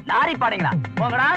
Lorry பாடுங்களா போங்கடா.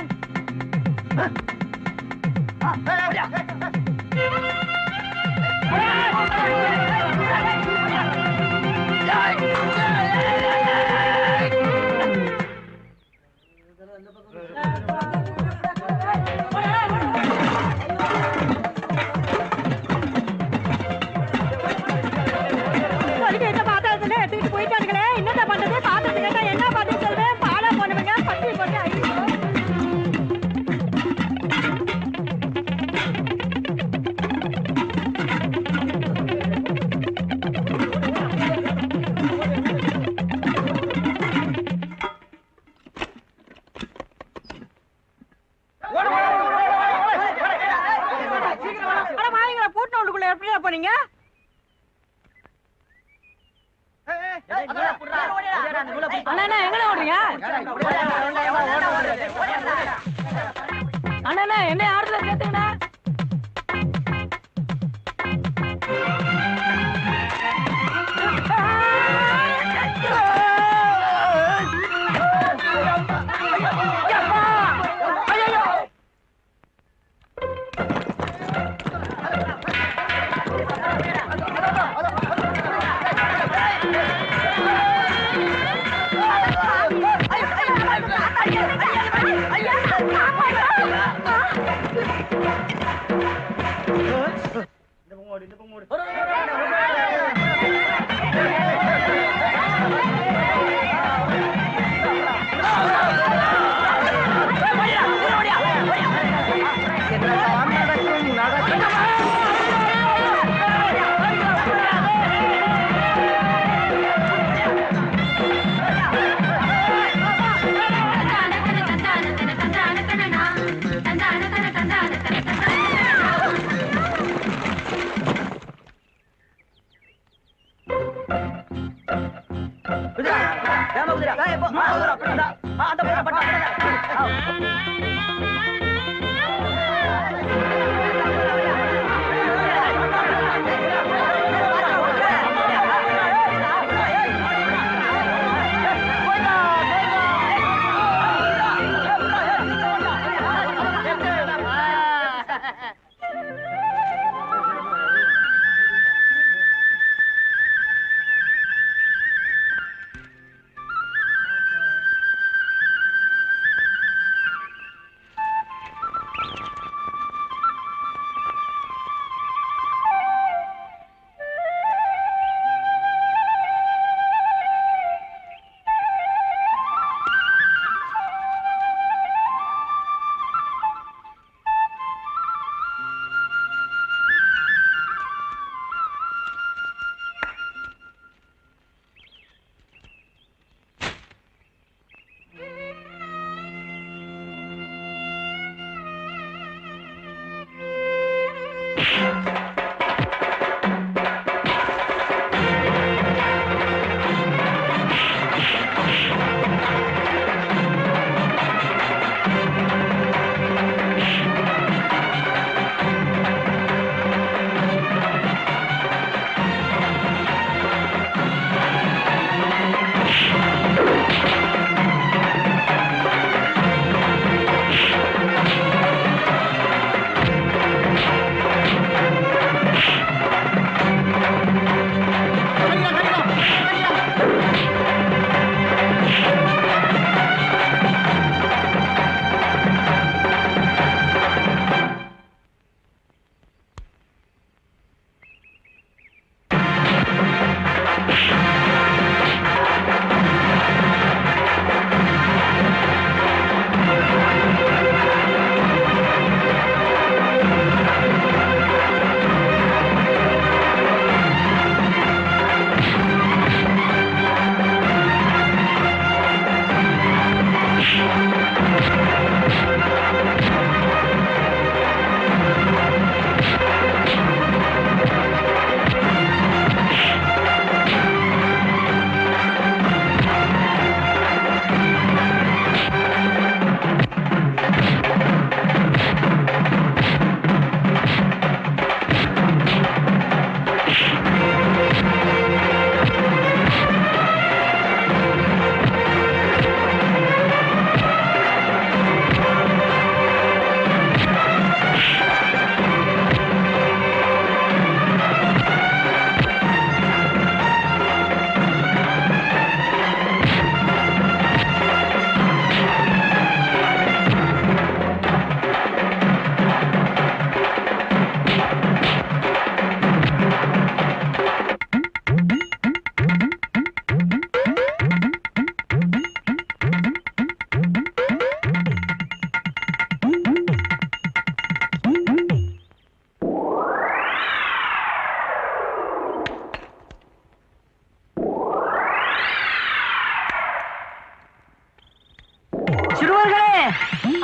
போனீங்க அண்ணா எங்க ஓடுறீங்க? அண்ணா என்ன ஆறுதல கேட்டுங்கண்ணா.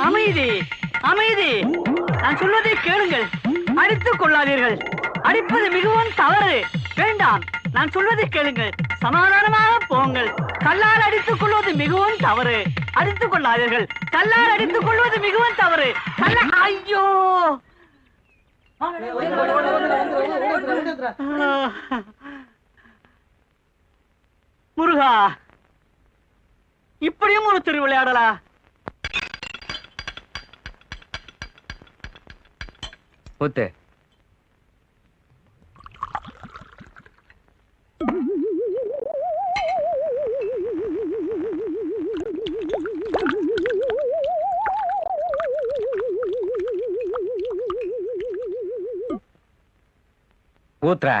அமைதி அமைதி. நான் சொல்வதை கேளுங்கள். அடித்துக் கொள்ளாதீர்கள். அடிப்பது மிகவும் தவறு. வேண்டாம், நான் சொல்வதை கேளுங்கள். சமாதானமாக போங்கள். கல்லால் அடித்துக் கொள்வது மிகவும் தவறு. அடித்துக் கொள்ளாதீர்கள். கல்லால் அடித்துக் கொள்வது மிகவும் தவறு. ஐயோ, முருகா, இப்படியும் ஒரு திரு விளையாடலா? ஊத்து. ஊத்துற.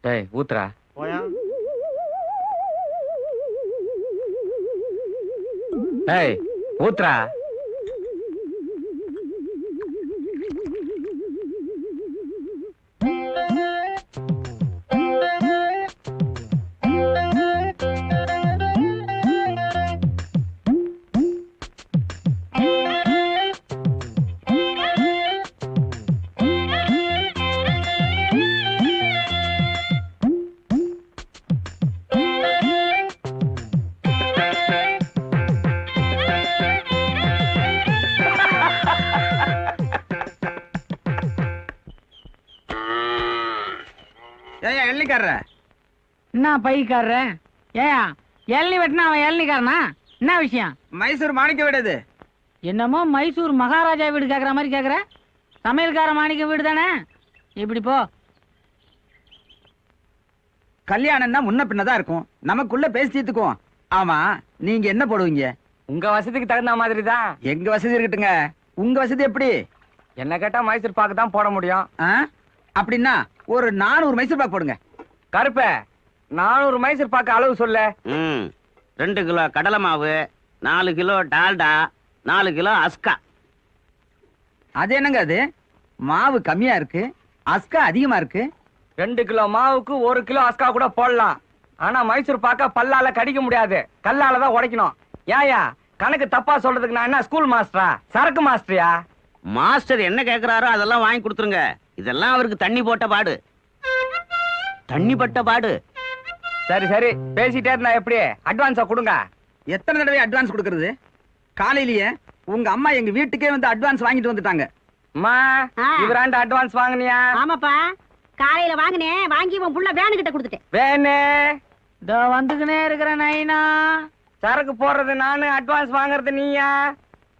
டேய் ஊத்துறா. டேய் ஊத்துறா. என்ன பைக்காரர? ஏன் எள்ளி வெட்டினா அவன் எள்ளிக்காரனா? என்ன விஷயம்? மைசூர் மாணிக்க வீடு. என்னமோ மைசூர் மகாராஜா வீடு கேக்குற மாதிரி கேக்குற. சமையல்கார மாணிக்க வீடு தானே? இப்படி போ. கல்யாணம்னா முன்ன பின்னதான் இருக்கும். நமக்குள்ள பேசி தீர்த்துக்குவோம். ஆமா, நீங்க என்ன போடுவீங்க? உங்க வசதிக்கு தகுந்த மாதிரி தான். எங்க வசதி இருக்கட்டுங்க. உங்க வசதி எப்படி? என்ன கேட்டா மைசூர் பாக்கு தான் போட முடியும். அப்படின்னா ஒரு 400 மைசூர் பாக்கு போடுங்க. கருப்ப 400 மைசூர் பாக்கு அளவு சொல்ல. 2 கிலோ கடலை மாவு, 4 கிலோ டால்டா, 4 கிலோ அஸ்கா. அது என்னங்க அது? மாவு கம்மியா இருக்கு, அஸ்கா அதிகமா இருக்கு. 2 கிலோ மாவுக்கு 1 கிலோ அஸ்கா கூட போடலாம். ஆனா மைசூர் பாக்க பல்லால கடிக்க முடியாது, கல்லால தான் உடைக்கணும். ஏயா கணக்கு தப்பா சொல்றதுக்கு நான் என்ன ஸ்கூல் மாஸ்டரா, சரக்கு மாஸ்டரியா? மாஸ்டர் என்ன கேக்குறாரோ அதெல்லாம் வாங்கி கொடுத்துருங்க. இதெல்லாம் அவருக்கு தண்ணி போட்ட பாடு. தண்ணி பட்ட பாடு. சரி சரி, பேசிட்டே இருந்தா எப்படி? அட்வான்ஸா கொடுங்க. எத்தனை தடவை அட்வான்ஸ் கொடுக்கறது? காலையிலேயே உங்க அம்மா எங்க வீட்டுக்கே வந்து அட்வான்ஸ் வாங்கிட்டு வந்துட்டாங்க. அம்மா, இவராண்ட அட்வான்ஸ் வாங்குனியா? ஆமாப்பா, காலையில வாங்கினேன். வாங்கி உன் புள்ள வேனு கிட்ட கொடுத்துட்டேன். வேணே இதோ வந்துக்கினே இருக்கிற நைனா. சரக்கு போடுறது நானு, அட்வான்ஸ் வாங்குறது நீயா?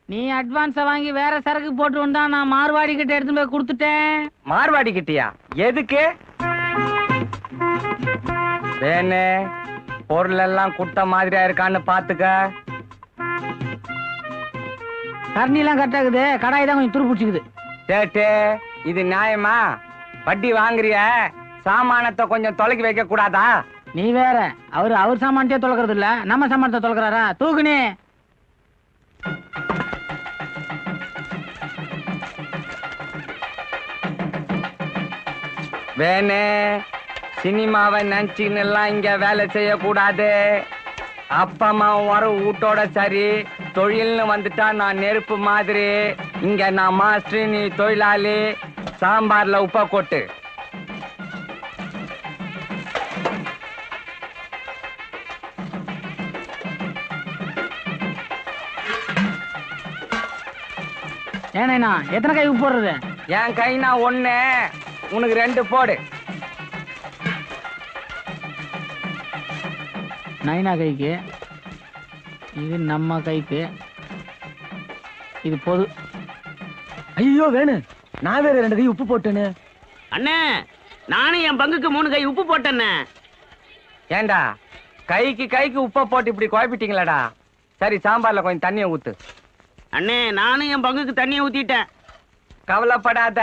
நீ அட்வான்ஸ வாங்கி வேற சரக்கு போட்டு வந்தா நான் மார்வாடி கிட்ட எடுத்து போய் கொடுத்துட்டேன். மார்வாடி கிட்டியா? எதுக்கு? வேணே பொருள் எல்லாம் குட்ட மாதிரியா இருக்கான்னு பாத்துக்க. தண்ணி எல்லாம் கரெக்டா இருக்குது, கடாய் தான் கொஞ்சம் துரு பிடிச்சிக்குது. சேட்டு, இது நியாயமா? வட்டி வாங்குறிய, சாமானத்தை கொஞ்சம் தொலைக்கி வைக்க கூடாதா? நீ வேற, அவர் சாமானத்தையே தொலைக்கிறது இல்ல, நம்ம சாமானத்தை தொலைக்கிறாரா? தூக்குனே. வேணே சினிமாவை நினைச்சுன்னு எல்லாம் இங்க வேலை செய்யக்கூடாது. அப்பா அம்மா வர வீட்டோட சரி, தொழில்னு வந்துட்டா நான் நெருப்பு மாதிரி. இங்க நான் மாஸ்டர், நீ தொழிலாளி. சாம்பார்ல உப்பா கொட்டு. ஏனா எத்தனை கை உப்பு போடுறது? என் கைனா 1, உனக்கு 2 போடு. நைனா கைக்கு, இது நம்ம கைக்கு, இது பொது. ஐயோ வேணு, நான் வேற 2 கை உப்பு போட்டேன்னு. அண்ணே, நானும் என் பங்குக்கு 3 கை உப்பு போட்டேன்னு. ஏண்டா கைக்கு உப்பை போட்டு இப்படி குழப்பிட்டீங்களாடா? சரி, சாம்பார்ல கொஞ்சம் தண்ணியை ஊத்து. அண்ணே, நானும் என் பங்குக்கு தண்ணியை ஊத்திட்டேன். கவலைப்படாத,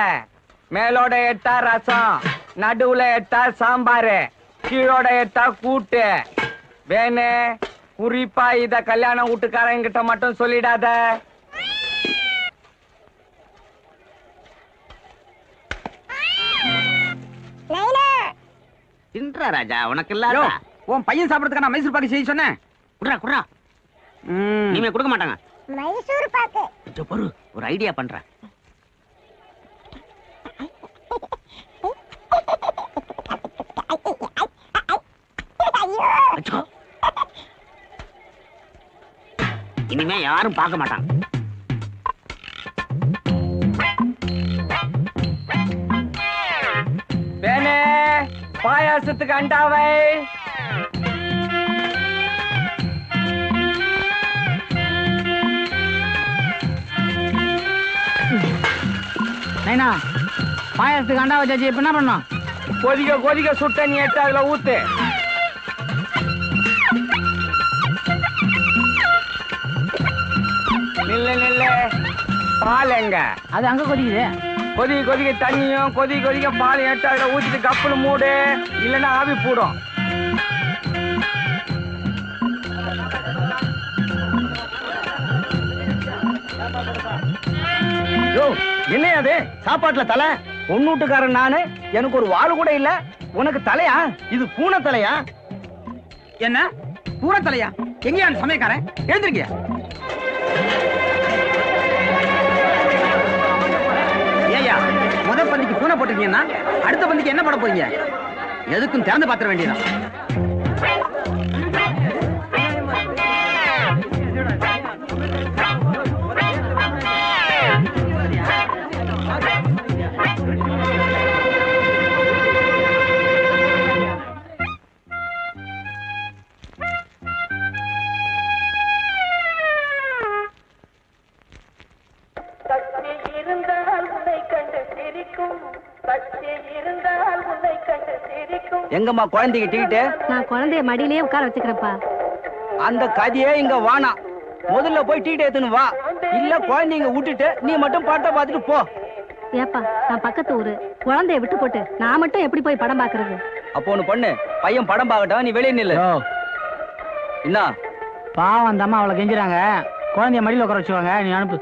மேலோட எட்டா ரசம், நடுவுல எட்டா சாம்பாரு, கீழோட எட்டா கூட்டு. வேணு, குறிப்பா இத கல்யாண வீட்டுக்காரங்க கிட்ட மட்டும் சொல்லிடாத. தின்றா ராஜா உனக்கு யோ, இல்லாத உன் பையன் சாப்பிடறதுக்கு நான் மைசூர் பாக்கு செய்ய சொன்னேன். குடுறா குடுறா ம். இனிமே கொடுக்க மாட்டாங்க மைசூர் பாக்கு. கொஞ்சம் பொறு ஒரு ஐடியா பண்றேன் வச்சுக்கோ. இனிமே யாரும் பார்க்க மாட்டாங்க வேணே பாயாசத்துக்கு அண்டாவை. நைனா பாயாசத்துக்கு அண்டா வச்சாச்சு இப்ப என்ன பண்ணோம்? கொதிக்க கொதிக்க சுட்ட நீ எடுத்து அதுல ஊத்து. நில்லு நில்லு. பால் எங்க? அது அங்க கொதிக்குது. கொதிக்க கொதிக்க தண்ணியும் கொதிக்க கொதிக்க பால் எடுத்து அதுல ஊத்திட்டு கப்புல மூடு, இல்லைன்னா ஆவி போடும். என்னையா அது சாப்பாட்டுல தலை? பொண்ணூட்டுக்காரன் நானு, எனக்கு ஒரு வாள் கூட இல்ல, உனக்கு தலையா? இது பூனை தலையா? என்ன பூனை தலையா? எங்கயா அந்த சமயக்காரன்? எழுந்திருக்கியா? ஏய்யா, முத பந்திக்கு பூனை போட்டிருக்கீங்கன்னா அடுத்த பந்திக்கு என்ன போட போறீங்க? எதுக்கும் திறந்து பாத்திர வேண்டியதான். எங்கம்மா குழந்தைக்கு டிக்கெட்டு? நான் குழந்தைய மடியிலேயே உட்கார வச்சுக்கிறேன்ப்பா. அந்த கதையே இங்க வானா. முதல்ல போய் டிக்கெட் எடுத்துன்னு வா, இல்ல குழந்தைங்க விட்டுட்டு நீ மட்டும் பாட்டை பார்த்துட்டு போ. ஏப்பா நான் பக்கத்து ஊரு, குழந்தைய விட்டு போட்டு நான் மட்டும் எப்படி போய் படம் பாக்குறது? அப்போ ஒண்ணு பண்ணு, பையன் படம் பார்க்கட்டும், நீ வெளியே நில்லு. என்ன பாவம் அந்த அம்மா அவளை கெஞ்சுறாங்க, குழந்தைய மடியில உட்கார வச்சுவாங்க, நீ அனுப்பு.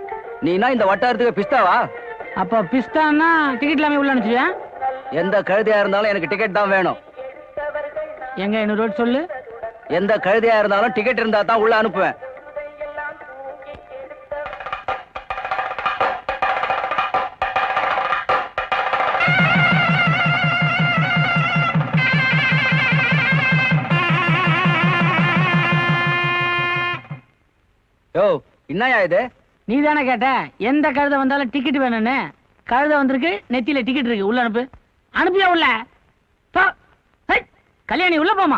நீனா இந்த வட்டாரத்துக்கு பிஸ்தாவா? அப்ப பிஸ்தான்னா டிக்கெட் இல்லாம உள்ள அனுப்பிச்சியா? எந்த கழுதையா இருந்தாலும் எனக்கு டிக்கெட் தான் வேணும். எங்க இன்னொரு ரோட் சொல்லு. எந்த கழுதையா இருந்தாலும் டிக்கெட் இருந்தா தான் உள்ள அனுப்புவேன். யோ, என்னயா இது? நீ தானே கேட்ட எந்த கழுதை வந்தாலும் டிக்கெட் வேணும்னு. கழுதை வந்திருக்கு, நெத்தியில டிக்கெட் இருக்கு, உள்ள அனுப்பு. அனுப்பியா உள்ள? கல்யாணி உள்ள போமா.